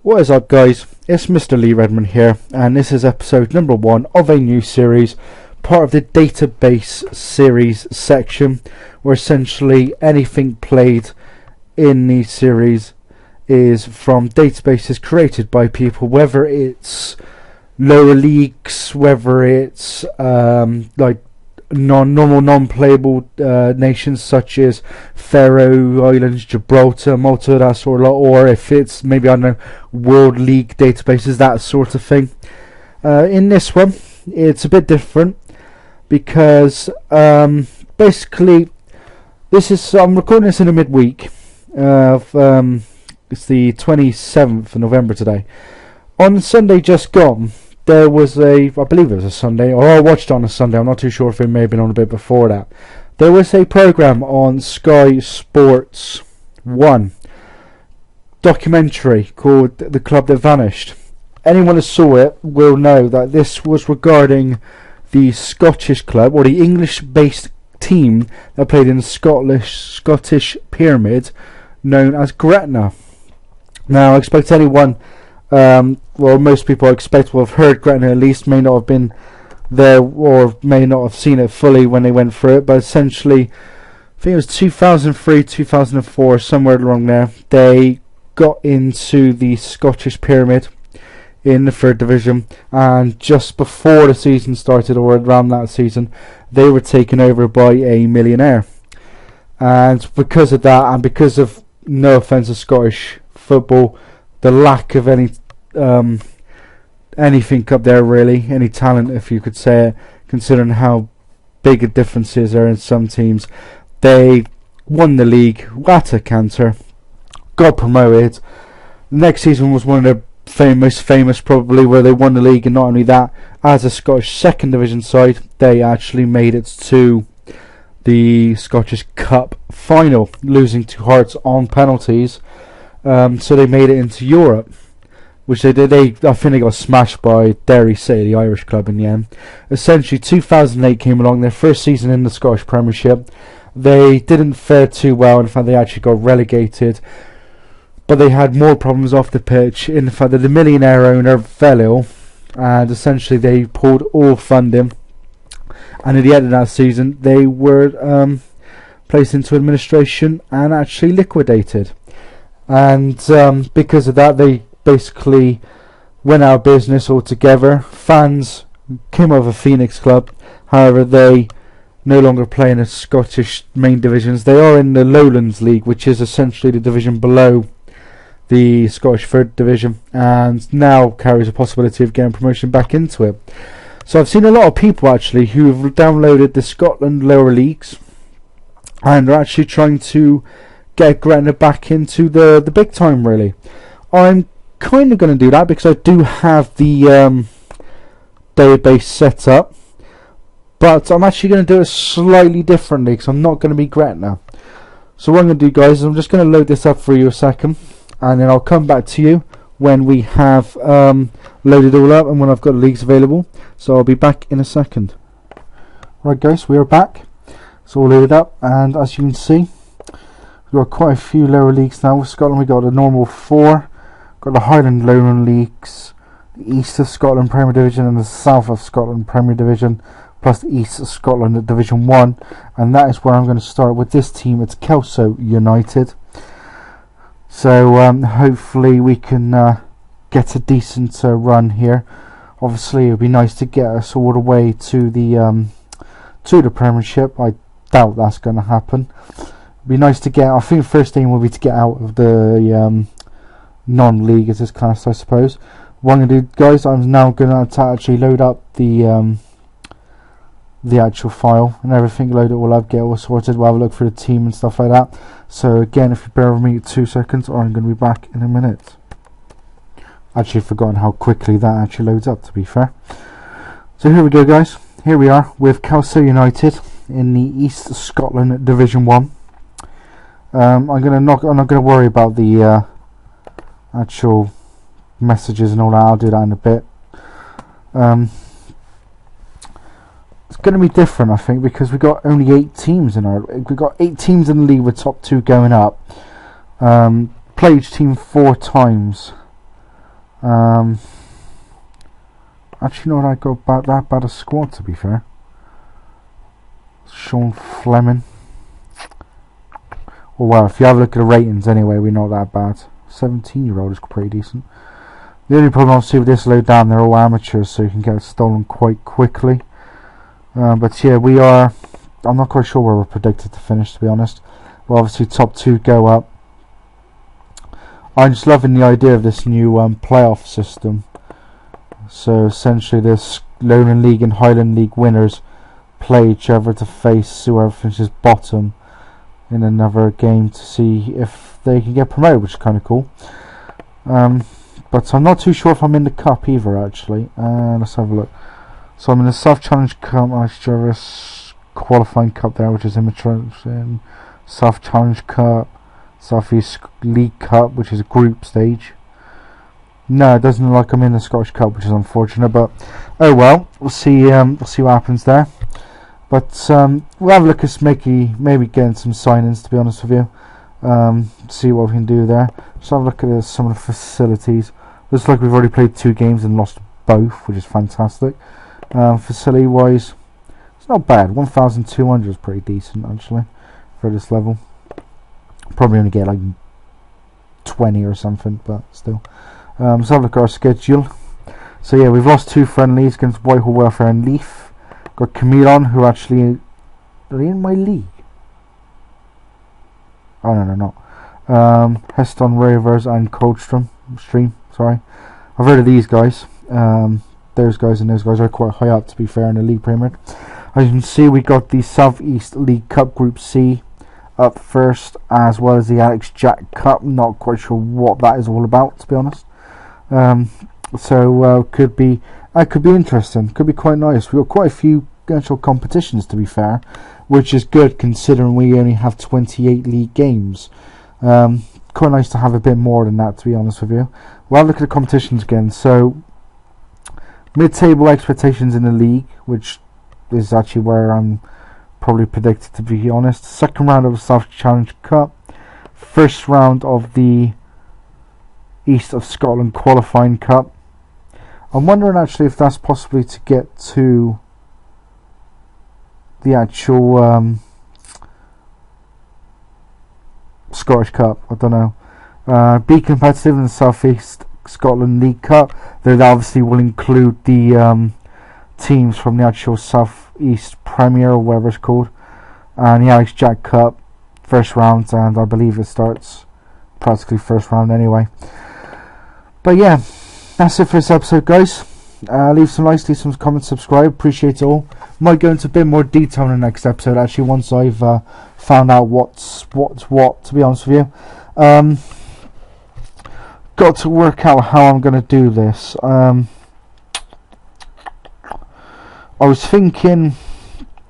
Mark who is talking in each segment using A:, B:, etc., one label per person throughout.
A: What is up, guys? It's Mr. Lee Redmond here, and this is episode number 1 of a new series, part of the database series section, where essentially anything played in the series is from databases created by people, whether it's lower leagues, whether it's like non-playable nations such as Faroe Islands, Gibraltar, Malta, that sort of lot, or if it's maybe, I don't know, World League databases, that sort of thing. In this one, it's a bit different because basically I'm recording this in the midweek of it's the 27th of November today. On Sunday just gone, there was I believe it was a Sunday, or I watched it on a Sunday, I'm not too sure if it may have been on a bit before that. There was a programme on Sky Sports 1, documentary called The Club That Vanished. Anyone who saw it will know that this was regarding the Scottish club, or the English-based team that played in the Scottish Pyramid, known as Gretna. Now, I expect anyone, most people I expect will have heard Gretna at least, may not have been there or may not have seen it fully when they went through it, but essentially, I think it was 2003, 2004, somewhere along there, they got into the Scottish Pyramid in the 3rd Division, and just before the season started, or around that season, they were taken over by a millionaire. And because of that, and because of, no offence to Scottish football, the lack of any anything up there really, any talent if you could say it, considering how big a difference is there in some teams, they won the league at a canter, got promoted. The next season was one of the most famous probably, where they won the league, and not only that, as a Scottish 2nd Division side, they actually made it to the Scottish Cup final, losing to Hearts on penalties. So they made it into Europe, which they did. I think they got smashed by Derry City, the Irish club, in the end. Essentially, 2008 came along, their first season in the Scottish Premiership. They didn't fare too well. In fact, they actually got relegated. But they had more problems off the pitch. In fact, the millionaire owner fell ill, and essentially they pulled all funding. And at the end of that season, they were placed into administration and actually liquidated. And because of that, they basically went out of business altogether. Fans came over Phoenix Club. However, they no longer play in the Scottish main divisions. They are in the Lowlands League, which is essentially the division below the Scottish 3rd Division, and now carries a possibility of getting promotion back into it. So I've seen a lot of people actually who have downloaded the Scotland lower leagues and are actually trying to get Gretna back into the big time really. I'm kind of going to do that because I do have the database set up, but I'm actually going to do it slightly differently because I'm not going to be Gretna. So what I'm going to do, guys, is I'm just going to load this up for you a second, and then I'll come back to you when we have loaded all up and when I've got the leagues available. So I'll be back in a second. Right, guys, we are back. It's all loaded up, and as you can see, we've got quite a few lower leagues now. With Scotland, we've got the normal 4, got the Highland Lowland Leagues, the East of Scotland Premier Division, and the South of Scotland Premier Division, plus the East of Scotland at Division 1. And that is where I'm going to start with this team. It's Kelso United. So hopefully we can get a decent run here. Obviously, it would be nice to get us all the way to the Premiership. I doubt that's going to happen. It'd be nice to get. I think the first aim will be to get out of the non-league as this class, I suppose. What I'm going to do, guys, I'm now going to actually load up the actual file and everything, load it all up, get it all sorted. We'll have a look for the team and stuff like that. So again, if you bear with me 2 seconds, I'm going to be back in a minute. Actually forgotten how quickly that actually loads up, to be fair. So here we go, guys. Here we are with Kelso United in the East Scotland Division 1. I'm not going to worry about the actual messages and all that. I'll do that in a bit. It's going to be different, I think, because we've got only 8 teams in we've got 8 teams in the league with top 2 going up. Play each team 4 times. Actually, no, I go about that bad a squad, to be fair. Sean Fleming. Oh well, if you have a look at the ratings anyway, we're not that bad. 17-year-old is pretty decent. The only problem obviously with this low down, they're all amateurs, so you can get stolen quite quickly. But yeah, we are. I'm not quite sure where we're predicted to finish, to be honest. Well, obviously top 2 go up. I'm just loving the idea of this new playoff system. So essentially, this Lowland League and Highland League winners play each other to face whoever finishes bottom in another game to see if they can get promoted, which is kind of cool. But I'm not too sure if I'm in the cup either, actually. Let's have a look. So I'm in the South Challenge Cup, Ice qualifying cup there, which is in South Challenge Cup, South East League Cup, which is a group stage. No, it doesn't look like I'm in the Scottish Cup, which is unfortunate. But oh well, we'll see. We'll see what happens there. But we'll have a look at maybe getting some signings, to be honest with you. See what we can do there. Just have a look at some of the facilities. Looks like we've already played 2 games and lost both, which is fantastic. Facility wise, it's not bad. 1,200 is pretty decent actually for this level. Probably only get like 20 or something, but still. Let's have a look at our schedule. So yeah, we've lost 2 friendlies against Whitehall Welfare and Leaf. Got Camillon, who actually are in my league. Oh no, they're not. Heston Rovers and Coldstream. Sorry, I've heard of these guys. Those guys and those guys are quite high up, to be fair, in the league Premier. As you can see, we got the South East League Cup Group C up first, as well as the Alex Jack Cup. Not quite sure what that is all about, to be honest. Could be interesting. Could be quite nice. We've got quite a few actual competitions, to be fair, which is good considering we only have 28 league games. Quite nice to have a bit more than that, to be honest with you. Well, look at the competitions again. So mid-table expectations in the league, which is actually where I'm probably predicted, to be honest. Second round of the South Challenge Cup. First round of the East of Scotland Qualifying Cup. I'm wondering actually if that's possibly to get to the actual Scottish Cup. I don't know. Be competitive in the South East Scotland League Cup. That obviously will include the teams from the actual South East Premier, or whatever it's called, and the Alex Jack Cup first round, and I believe it starts practically first round anyway. But yeah, that's it for this episode, guys. Leave some likes, leave some comments, subscribe. Appreciate it all. Might go into a bit more detail in the next episode, actually, once I've found out what's what, to be honest with you. Got to work out how I'm going to do this. I was thinking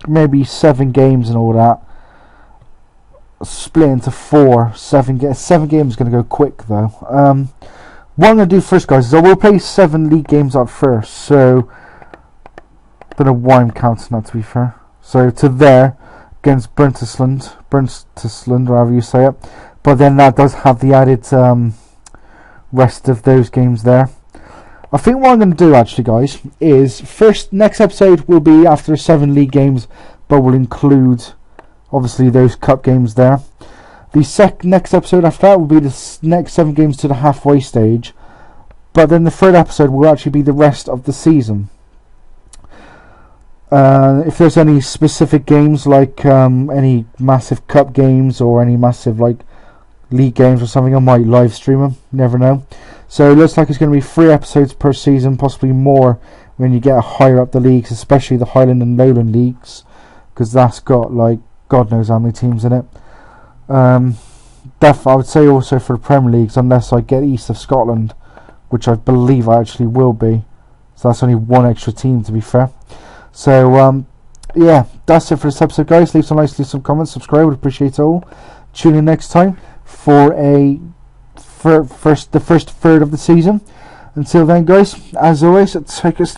A: maybe 7 games and all that, split into 4. 7 games is going to go quick though. What I'm going to do first, guys, is I will play 7 league games up first. So don't know why I'm counting that, to be fair. So to there against Brentisland, or however you say it. But then that does have the added rest of those games there. I think what I'm going to do, actually, guys, is next episode will be after 7 league games, but will include obviously those cup games there. The next episode after that will be the next 7 games to the halfway stage, but then the third episode will actually be the rest of the season. If there's any specific games, like any massive cup games or any massive like league games or something, I might live stream them. Never know. So it looks like it's going to be 3 episodes per season, possibly more when you get higher up the leagues, especially the Highland and Lowland leagues, because that's got like God knows how many teams in it. I would say also for the Premier Leagues, unless I get East of Scotland, which I believe I actually will be. So that's only 1 extra team, to be fair. So yeah, that's it for this episode, guys. Leave some likes, leave some comments, subscribe. Would appreciate it all. Tune in next time for the first third of the season. Until then, guys, as always, take us.